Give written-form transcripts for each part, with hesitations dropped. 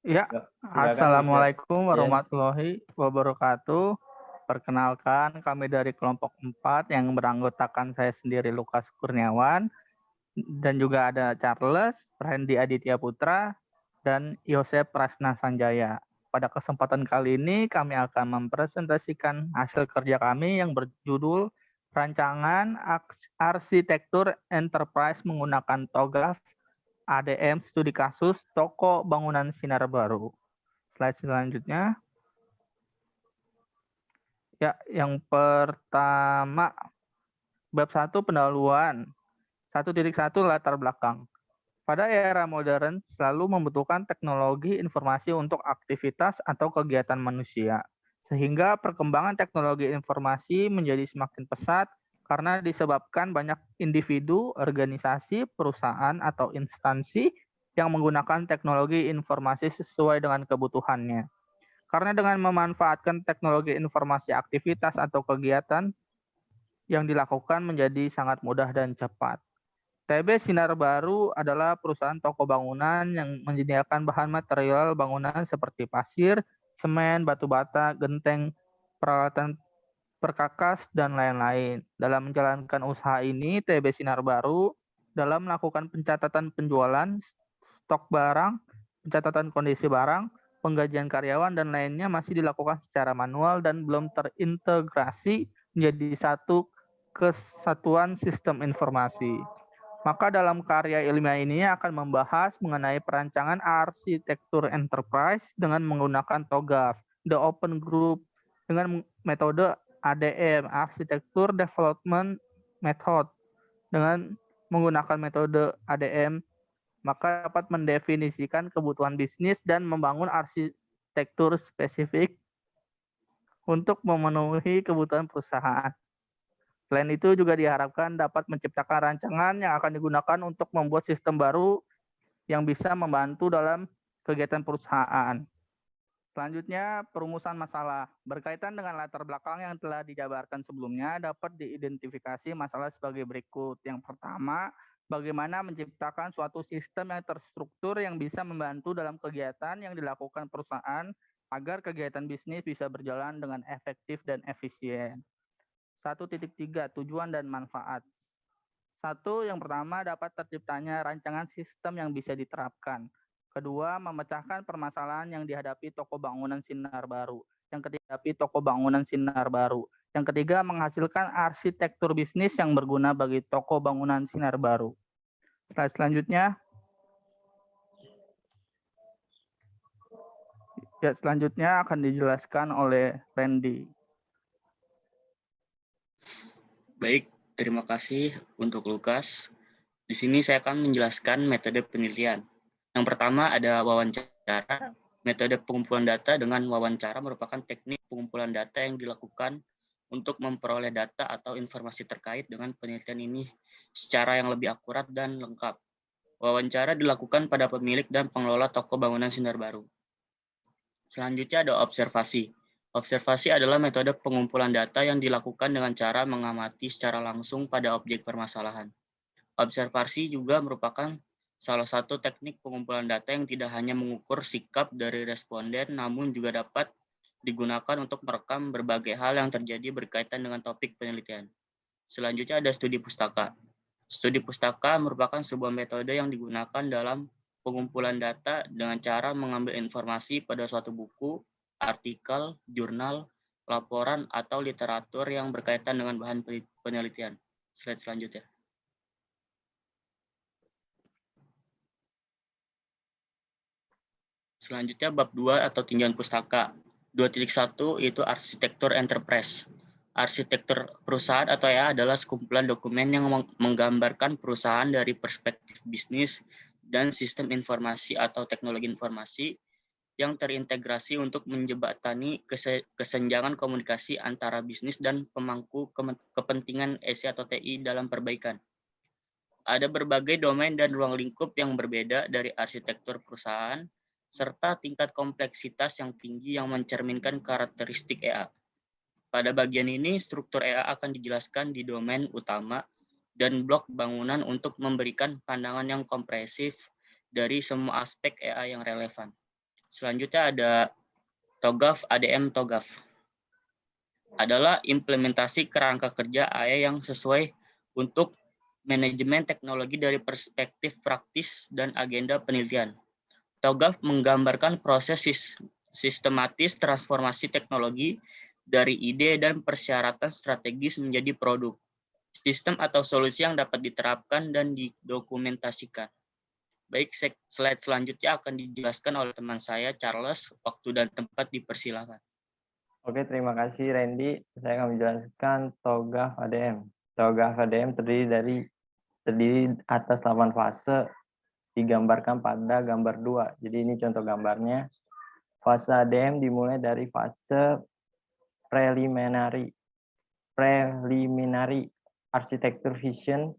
Ya, Ya, silakan Richard. Assalamualaikum warahmatullahi wabarakatuh. Perkenalkan, kami dari kelompok 4 yang beranggotakan saya sendiri Lukas Kurniawan, dan juga ada Charles, Randy Aditya Putra, dan Yosep Prasna Sanjaya. Pada kesempatan kali ini kami akan mempresentasikan hasil kerja kami yang berjudul Rancangan Arsitektur Enterprise menggunakan TOGAF ADM Studi Kasus Toko Bangunan Sinar Baru. Slide selanjutnya. Ya, yang pertama, bab 1 pendahuluan. 1.1 latar belakang. Pada era modern selalu membutuhkan teknologi informasi untuk aktivitas atau kegiatan manusia. Sehingga perkembangan teknologi informasi menjadi semakin pesat karena disebabkan banyak individu, organisasi, perusahaan, atau instansi yang menggunakan teknologi informasi sesuai dengan kebutuhannya. Karena dengan memanfaatkan teknologi informasi aktivitas atau kegiatan yang dilakukan menjadi sangat mudah dan cepat. TB Sinar Baru adalah perusahaan toko bangunan yang menyediakan bahan material bangunan seperti pasir, semen, batu bata, genteng, peralatan perkakas, dan lain-lain. Dalam menjalankan usaha ini, TB Sinar Baru dalam melakukan pencatatan penjualan, stok barang, pencatatan kondisi barang, penggajian karyawan, dan lainnya masih dilakukan secara manual dan belum terintegrasi menjadi satu kesatuan sistem informasi. Maka dalam karya ilmiah ini akan membahas mengenai perancangan arsitektur enterprise dengan menggunakan TOGAF, The Open Group, dengan metode ADM, Architecture Development Method. Dengan menggunakan metode ADM, maka dapat mendefinisikan kebutuhan bisnis dan membangun arsitektur spesifik untuk memenuhi kebutuhan perusahaan. Selain itu juga diharapkan dapat menciptakan rancangan yang akan digunakan untuk membuat sistem baru yang bisa membantu dalam kegiatan perusahaan. Selanjutnya, perumusan masalah. Berkaitan dengan latar belakang yang telah dijabarkan sebelumnya, dapat diidentifikasi masalah sebagai berikut. Yang pertama, bagaimana menciptakan suatu sistem yang terstruktur yang bisa membantu dalam kegiatan yang dilakukan perusahaan agar kegiatan bisnis bisa berjalan dengan efektif dan efisien. 1.3 Tujuan dan manfaat. Yang pertama dapat terciptanya rancangan sistem yang bisa diterapkan. Kedua, memecahkan permasalahan yang dihadapi toko bangunan sinar baru. Yang ketiga, menghasilkan arsitektur bisnis yang berguna bagi toko bangunan sinar baru. Slide selanjutnya. Selanjutnya akan dijelaskan oleh Randy. Baik, terima kasih untuk Lukas. Di sini saya akan menjelaskan metode penelitian. Yang pertama ada wawancara. Metode pengumpulan data dengan wawancara merupakan teknik pengumpulan data yang dilakukan untuk memperoleh data atau informasi terkait dengan penelitian ini secara yang lebih akurat dan lengkap. Wawancara dilakukan pada pemilik dan pengelola toko bangunan sinar baru. Selanjutnya ada observasi. Observasi adalah metode pengumpulan data yang dilakukan dengan cara mengamati secara langsung pada objek permasalahan. Observasi juga merupakan salah satu teknik pengumpulan data yang tidak hanya mengukur sikap dari responden, namun juga dapat digunakan untuk merekam berbagai hal yang terjadi berkaitan dengan topik penelitian. Selanjutnya ada studi pustaka. Studi pustaka merupakan sebuah metode yang digunakan dalam pengumpulan data dengan cara mengambil informasi pada suatu buku, artikel, jurnal, laporan, atau literatur yang berkaitan dengan bahan penelitian. Slide selanjutnya. Selanjutnya bab 2 atau tinjauan pustaka. 2.1 yaitu arsitektur enterprise. Arsitektur perusahaan atau EA adalah sekumpulan dokumen yang menggambarkan perusahaan dari perspektif bisnis dan sistem informasi atau teknologi informasi yang terintegrasi untuk menjembatani kesenjangan komunikasi antara bisnis dan pemangku kepentingan SI atau TI dalam perbaikan. Ada berbagai domain dan ruang lingkup yang berbeda dari arsitektur perusahaan, serta tingkat kompleksitas yang tinggi yang mencerminkan karakteristik EA. Pada bagian ini, struktur EA akan dijelaskan di domain utama dan blok bangunan untuk memberikan pandangan yang komprehensif dari semua aspek EA yang relevan. Selanjutnya ada TOGAF ADM TOGAF. Adalah implementasi kerangka kerja AI yang sesuai untuk manajemen teknologi dari perspektif praktis dan agenda penelitian. TOGAF menggambarkan proses sistematis transformasi teknologi dari ide dan persyaratan strategis menjadi produk, sistem atau solusi yang dapat diterapkan dan didokumentasikan. Baik, slide selanjutnya akan dijelaskan oleh teman saya, Charles. Waktu dan tempat dipersilakan. Oke, terima kasih Randy. Saya akan menjelaskan TOGAF ADM. TOGAF ADM terdiri atas 8 fase digambarkan pada gambar 2. Jadi ini contoh gambarnya. Fase ADM dimulai dari fase preliminary architecture vision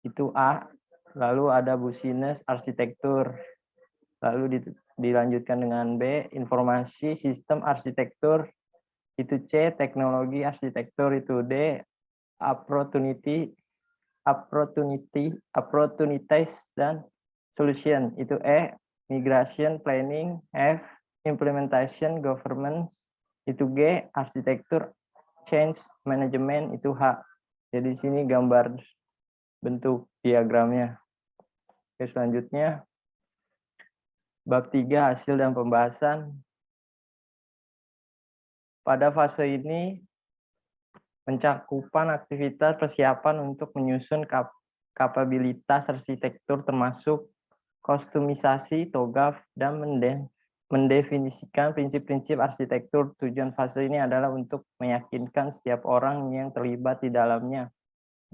itu A, lalu ada business arsitektur, lalu dilanjutkan dengan B, informasi sistem arsitektur, itu C, teknologi arsitektur, itu D, opportunities dan solution, itu E, migration planning, F, implementation governance, itu G, arsitektur change management, itu H. Jadi di sini gambar bentuk diagramnya. Oke, selanjutnya bab 3 hasil dan pembahasan. Pada fase ini mencakupan aktivitas persiapan untuk menyusun kapabilitas arsitektur termasuk kostumisasi TOGAF dan mendefinisikan prinsip-prinsip arsitektur. Tujuan fase ini adalah untuk meyakinkan setiap orang yang terlibat di dalamnya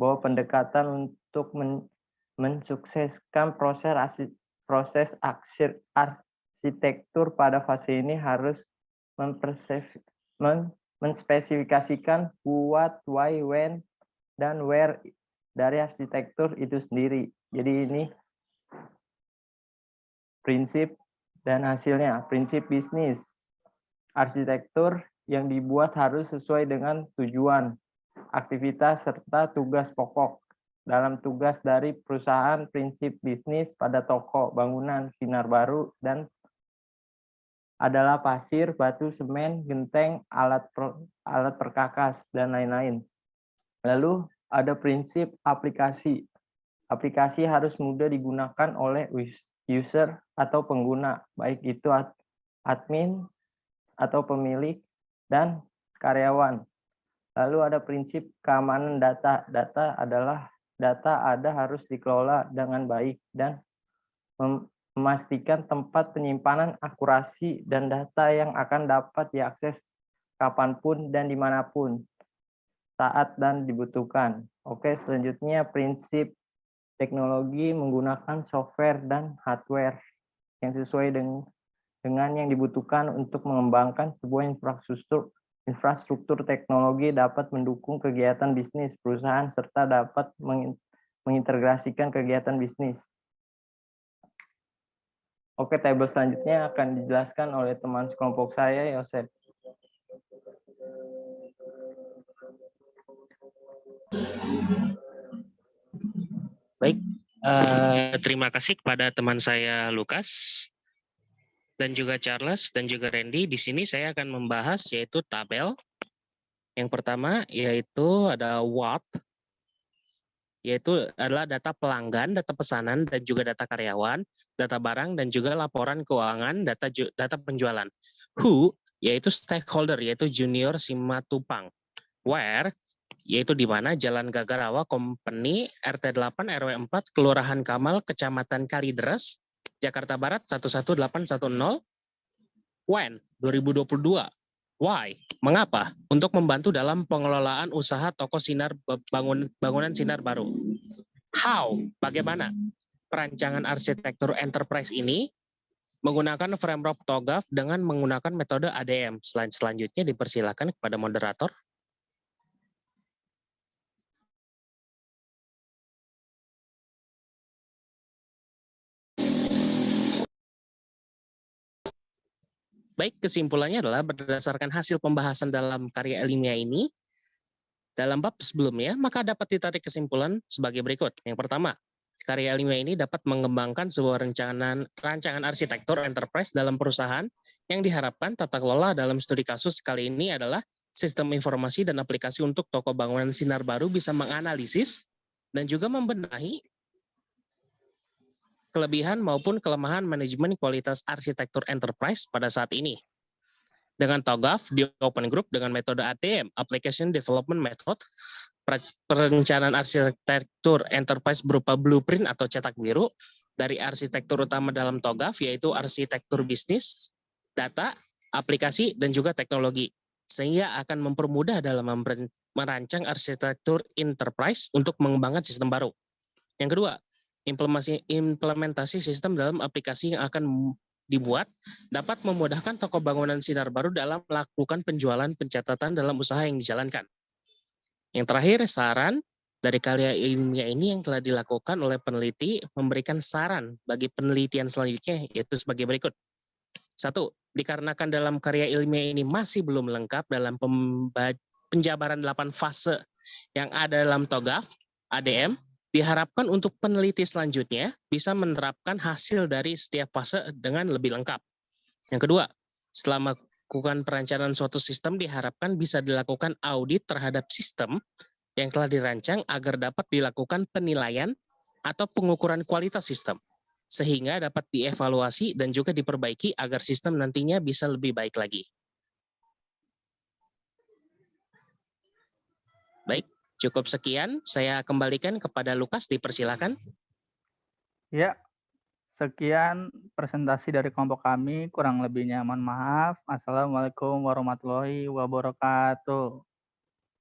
bahwa pendekatan untuk mensukseskan proses arsitektur pada fase ini harus menspesifikasikan what, why, when, dan where dari arsitektur itu sendiri. Jadi ini prinsip dan hasilnya. Prinsip bisnis. Arsitektur yang dibuat harus sesuai dengan tujuan, aktivitas, serta tugas pokok. Dalam tugas dari perusahaan, prinsip bisnis pada toko, bangunan, sinar baru, dan adalah pasir, batu, semen, genteng, alat perkakas, dan lain-lain. Lalu ada prinsip aplikasi. Aplikasi harus mudah digunakan oleh user atau pengguna, baik itu admin atau pemilik dan karyawan. Lalu ada prinsip keamanan data. Data harus dikelola dengan baik dan memastikan tempat penyimpanan akurasi dan data yang akan dapat diakses kapanpun dan dimanapun saat dan dibutuhkan. Oke, selanjutnya prinsip teknologi menggunakan software dan hardware yang sesuai dengan yang dibutuhkan untuk mengembangkan sebuah infrastruktur teknologi dapat mendukung kegiatan bisnis perusahaan serta dapat mengintegrasikan kegiatan bisnis. Oke, tabel selanjutnya akan dijelaskan oleh teman sekelompok saya, Yosef. Baik, terima kasih kepada teman saya Lukas dan juga Charles dan juga Randy. Di sini saya akan membahas yaitu tabel. Yang pertama yaitu ada what, yaitu adalah data pelanggan, data pesanan, dan juga data karyawan, data barang, dan juga laporan keuangan, data penjualan. Who, yaitu stakeholder, yaitu Junior Simatupang. Where, yaitu di mana Jalan Gagarawa Company, RT 8, RW 4, Kelurahan Kamal, Kecamatan Kalideres, Jakarta Barat 11810. When, 2022. Why, mengapa? Untuk membantu dalam pengelolaan usaha toko sinar bangunan sinar baru. How, bagaimana? Perancangan arsitektur enterprise ini menggunakan framework TOGAF dengan menggunakan metode ADM. Selanjutnya dipersilakan kepada moderator. Baik, kesimpulannya adalah berdasarkan hasil pembahasan dalam karya ilmiah ini, dalam bab sebelumnya, maka dapat ditarik kesimpulan sebagai berikut. Yang pertama, Karya ilmiah ini dapat mengembangkan sebuah rancangan arsitektur enterprise dalam perusahaan yang diharapkan tata kelola dalam studi kasus kali ini adalah sistem informasi dan aplikasi untuk toko bangunan sinar baru bisa menganalisis dan juga membenahi kelebihan maupun kelemahan manajemen kualitas arsitektur enterprise pada saat ini. Dengan TOGAF di Open Group dengan metode ADM, Application Development Method, perencanaan arsitektur enterprise berupa blueprint atau cetak biru dari arsitektur utama dalam TOGAF, yaitu arsitektur bisnis, data, aplikasi, dan juga teknologi, sehingga akan mempermudah dalam merancang arsitektur enterprise untuk mengembangkan sistem baru. Yang kedua, implementasi sistem dalam aplikasi yang akan dibuat dapat memudahkan toko bangunan sinar baru dalam melakukan penjualan pencatatan dalam usaha yang dijalankan. Yang terakhir, saran dari karya ilmiah ini yang telah dilakukan oleh peneliti memberikan saran bagi penelitian selanjutnya, yaitu sebagai berikut. 1. Dikarenakan dalam karya ilmiah ini masih belum lengkap dalam penjabaran 8 fase yang ada dalam TOGAF, ADM, diharapkan untuk peneliti selanjutnya bisa menerapkan hasil dari setiap fase dengan lebih lengkap. Yang kedua, setelah melakukan perencanaan suatu sistem diharapkan bisa dilakukan audit terhadap sistem yang telah dirancang agar dapat dilakukan penilaian atau pengukuran kualitas sistem, sehingga dapat dievaluasi dan juga diperbaiki agar sistem nantinya bisa lebih baik lagi. Baik. Cukup sekian, saya kembalikan kepada Lukas, dipersilakan. Ya, sekian presentasi dari kelompok kami, kurang lebihnya mohon maaf. Assalamualaikum warahmatullahi wabarakatuh.